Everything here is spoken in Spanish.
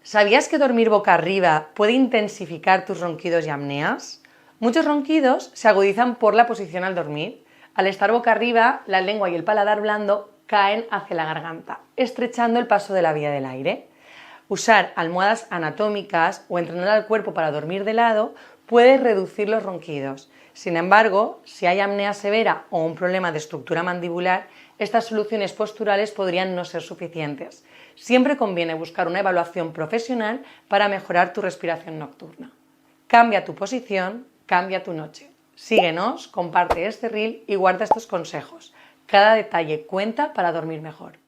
¿Sabías que dormir boca arriba puede intensificar tus ronquidos y apneas? Muchos ronquidos se agudizan por la posición al dormir. Al estar boca arriba, la lengua y el paladar blando caen hacia la garganta, estrechando el paso de la vía del aire. Usar almohadas anatómicas o entrenar al cuerpo para dormir de lado puede reducir los ronquidos. Sin embargo, si hay apnea severa o un problema de estructura mandibular, estas soluciones posturales podrían no ser suficientes. Siempre conviene buscar una evaluación profesional para mejorar tu respiración nocturna. Cambia tu posición, cambia tu noche. Síguenos, comparte este reel y guarda estos consejos. Cada detalle cuenta para dormir mejor.